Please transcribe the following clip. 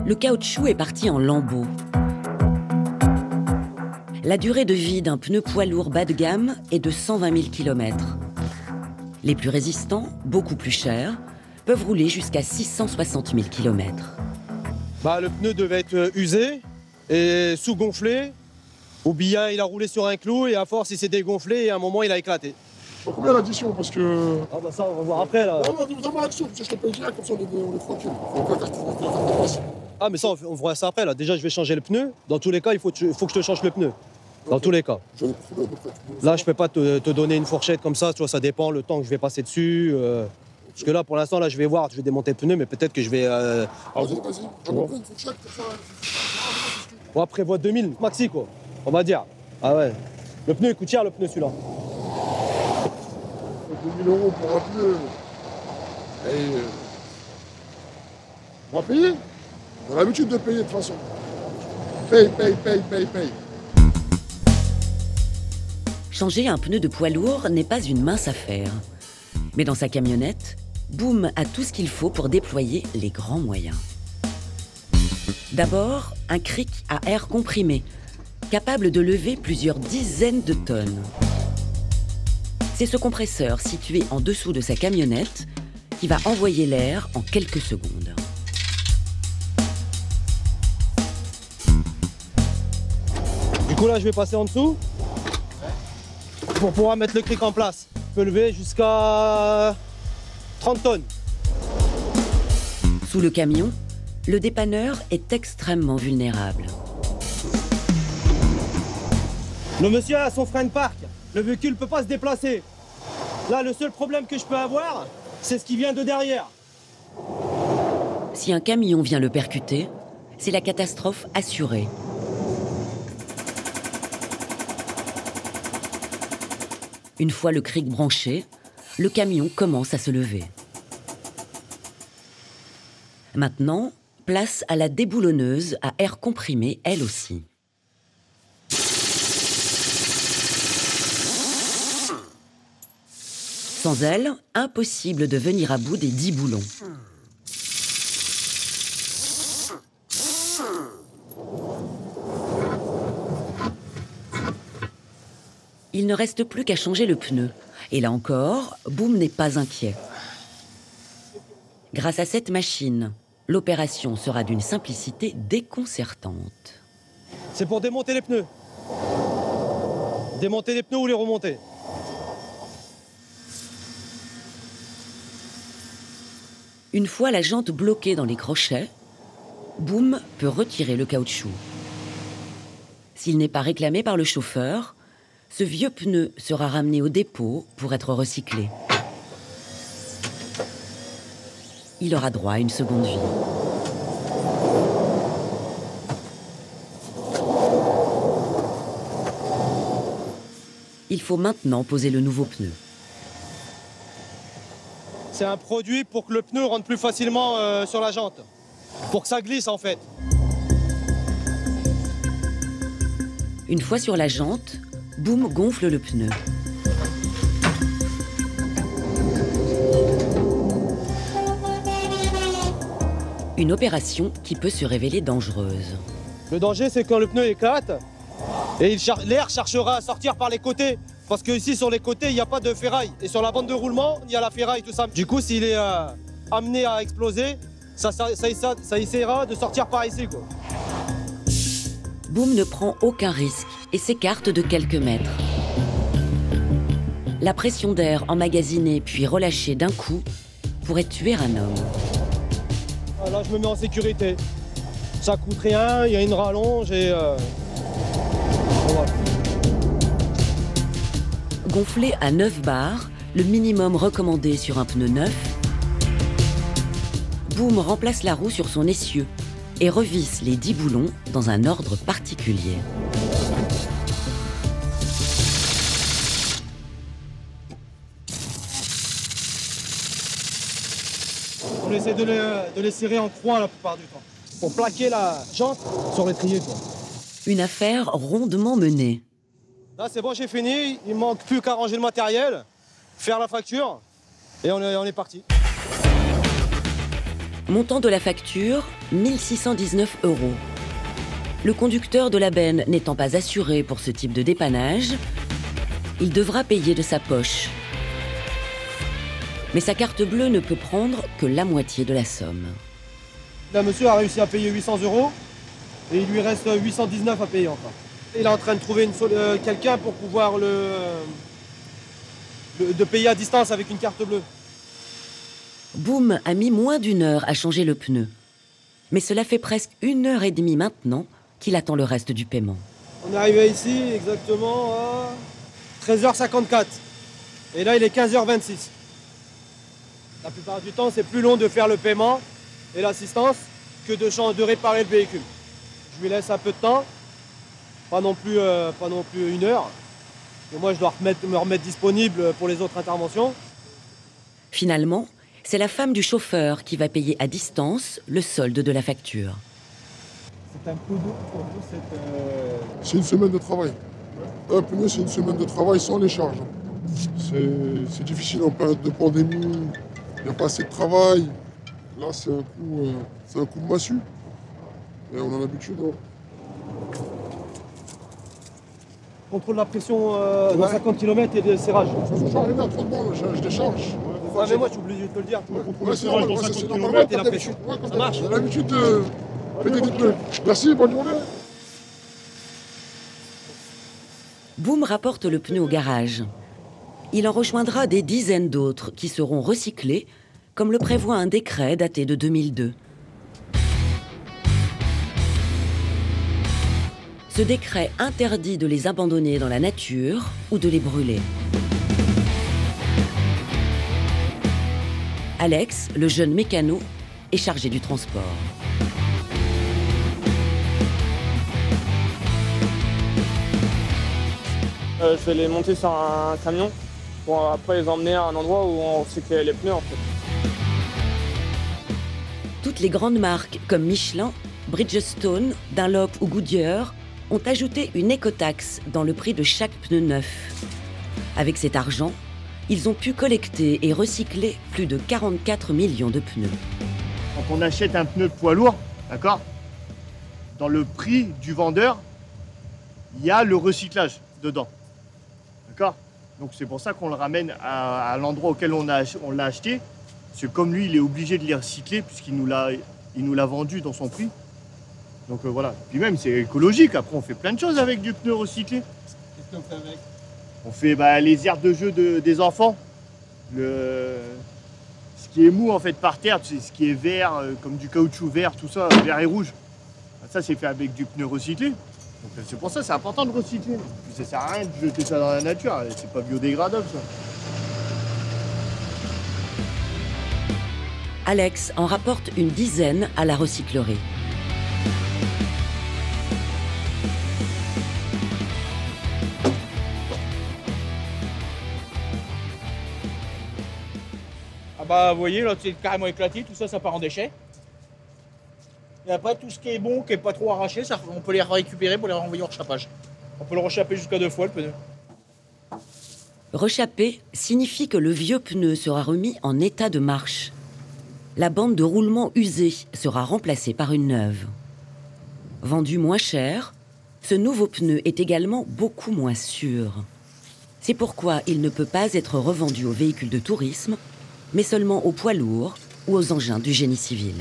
Le caoutchouc est parti en lambeaux. La durée de vie d'un pneu poids lourd bas de gamme est de 120 000 km. Les plus résistants, beaucoup plus chers, peuvent rouler jusqu'à 660 000 km. Le pneu devait être usé et sous-gonflé, ou bien il a roulé sur un clou et à force il s'est dégonflé et à un moment il a éclaté. Combien l'addition? Parce que... Ça on va voir après là. Non, dis-moi l'addition, parce que je te paye direct, comme ça on est tranquille. Mais ça on voit ça après là. Déjà je vais changer le pneu. Dans tous les cas il faut que je te change le pneu. Dans tous les cas. Là je peux pas te donner une fourchette comme ça, tu vois, ça dépend le temps que je vais passer dessus. Parce que là pour l'instant là je vais voir, je vais démonter le pneu, mais peut-être que je vais... Vas-y, j'en ai une fourchette pour ça. On prévoit 2000 maxi quoi, on va dire. Ah ouais. Le pneu il coûte cher le pneu celui-là. 2000 € pour un pneu. On va payer. On a l'habitude de payer de toute façon. Paye. Changer un pneu de poids lourd n'est pas une mince affaire. Mais dans sa camionnette, Boom a tout ce qu'il faut pour déployer les grands moyens. D'abord, un cric à air comprimé, capable de lever plusieurs dizaines de tonnes. C'est ce compresseur situé en dessous de sa camionnette qui va envoyer l'air en quelques secondes. Du coup là je vais passer en dessous pour pouvoir mettre le cric en place. Je peux lever jusqu'à 30 tonnes. Sous le camion, le dépanneur est extrêmement vulnérable. Le monsieur a son frein de parc. Le véhicule ne peut pas se déplacer. Là, le seul problème que je peux avoir, c'est ce qui vient de derrière. Si un camion vient le percuter, c'est la catastrophe assurée. Une fois le cric branché, le camion commence à se lever. Maintenant, place à la déboulonneuse à air comprimé, elle aussi. Sans elle, impossible de venir à bout des 10 boulons. Il ne reste plus qu'à changer le pneu. Et là encore, Boom n'est pas inquiet. Grâce à cette machine, l'opération sera d'une simplicité déconcertante. C'est pour démonter les pneus. Démonter les pneus ou les remonter. Une fois la jante bloquée dans les crochets, Boom peut retirer le caoutchouc. S'il n'est pas réclamé par le chauffeur, ce vieux pneu sera ramené au dépôt pour être recyclé. Il aura droit à une seconde vie. Il faut maintenant poser le nouveau pneu. C'est un produit pour que le pneu rentre plus facilement sur la jante. Pour que ça glisse en fait. Une fois sur la jante, Boom gonfle le pneu. Une opération qui peut se révéler dangereuse. Le danger, c'est quand le pneu éclate et l'air cherchera à sortir par les côtés. Parce que ici, sur les côtés, il n'y a pas de ferraille. Et sur la bande de roulement, il y a la ferraille, tout ça. Du coup, s'il est amené à exploser, ça essaiera de sortir par ici, quoi. Boom ne prend aucun risque et s'écarte de quelques mètres. La pression d'air emmagasinée puis relâchée d'un coup pourrait tuer un homme. Là, je me mets en sécurité. Ça coûte rien, il y a une rallonge et... Voilà. Gonflé à 9 bars, le minimum recommandé sur un pneu neuf, Boom remplace la roue sur son essieu et revisse les 10 boulons dans un ordre particulier. On essaie de les serrer en croix la plupart du temps, pour plaquer la jante sur l'étrier, quoi. Une affaire rondement menée. Là, c'est bon, j'ai fini. Il ne manque plus qu'à ranger le matériel, faire la facture, et on est parti. Montant de la facture, 1 619 €. Le conducteur de la benne n'étant pas assuré pour ce type de dépannage, il devra payer de sa poche. Mais sa carte bleue ne peut prendre que la moitié de la somme. Là, monsieur a réussi à payer 800 € et il lui reste 819 à payer encore. Il est en train de trouver quelqu'un pour pouvoir de payer à distance avec une carte bleue. Boum a mis moins d'1 heure à changer le pneu. Mais cela fait presque 1h30 maintenant qu'il attend le reste du paiement. On est arrivé ici exactement à 13h54. Et là, il est 15h26. La plupart du temps, c'est plus long de faire le paiement et l'assistance que de réparer le véhicule. Je lui laisse un peu de temps, pas non plus 1 heure. Et moi, je dois me remettre disponible pour les autres interventions. Finalement, c'est la femme du chauffeur qui va payer à distance le solde de la facture. C'est un coup d'eau pour vous, C'est une semaine de travail. Un pneu, c'est une semaine de travail sans les charges. C'est difficile en période de pandémie. Il n'y a pas assez de travail. Là, c'est un coup de massue. Et on a l'habitude. Hein. Contrôle la pression dans 50 km et de serrage. J'arrive à 30 bornes, je décharge. Ouais, mais moi, je suis obligé de te le dire. Ouais, c'est normal, dans 50 km normal, et la pression. Ouais, Ça marche. J'ai l'habitude de péter des pneus. Merci, bonne journée. Boum rapporte le pneu au garage. Il en rejoindra des dizaines d'autres qui seront recyclés, comme le prévoit un décret daté de 2002. Ce décret interdit de les abandonner dans la nature ou de les brûler. Alex, le jeune mécano, est chargé du transport. Je vais les monter sur un camion pour après les emmener à un endroit où on recycle les pneus en fait. Toutes les grandes marques comme Michelin, Bridgestone, Dunlop ou Goodyear ont ajouté une écotaxe dans le prix de chaque pneu neuf. Avec cet argent, ils ont pu collecter et recycler plus de 44 millions de pneus. Quand on achète un pneu poids lourd, d'accord, dans le prix du vendeur, il y a le recyclage dedans. D'accord? Donc c'est pour ça qu'on le ramène à l'endroit auquel on l'a acheté. Parce que comme lui, il est obligé de les recycler puisqu'il nous l'a vendu dans son prix. Donc voilà. Puis même, c'est écologique. Après, on fait plein de choses avec du pneu recyclé. Qu'est-ce qu'on fait avec? On fait les aires de jeu des enfants. Ce qui est mou en fait par terre, ce qui est vert, comme du caoutchouc vert, tout ça, vert et rouge. Ça, c'est fait avec du pneu recyclé. Donc c'est pour ça, c'est important de recycler. Puis ça sert à rien de jeter ça dans la nature, c'est pas biodégradable ça. Alex en rapporte une dizaine à la recyclerie. Ah bah vous voyez là c'est carrément éclaté, tout ça ça part en déchets. Et après tout ce qui est bon, qui est pas trop arraché, on peut les récupérer pour les renvoyer au rechapage. On peut le rechaper jusqu'à 2 fois le pneu. Rechaper signifie que le vieux pneu sera remis en état de marche. La bande de roulement usée sera remplacée par une neuve. Vendu moins cher, ce nouveau pneu est également beaucoup moins sûr. C'est pourquoi il ne peut pas être revendu aux véhicules de tourisme, mais seulement aux poids lourds ou aux engins du génie civil.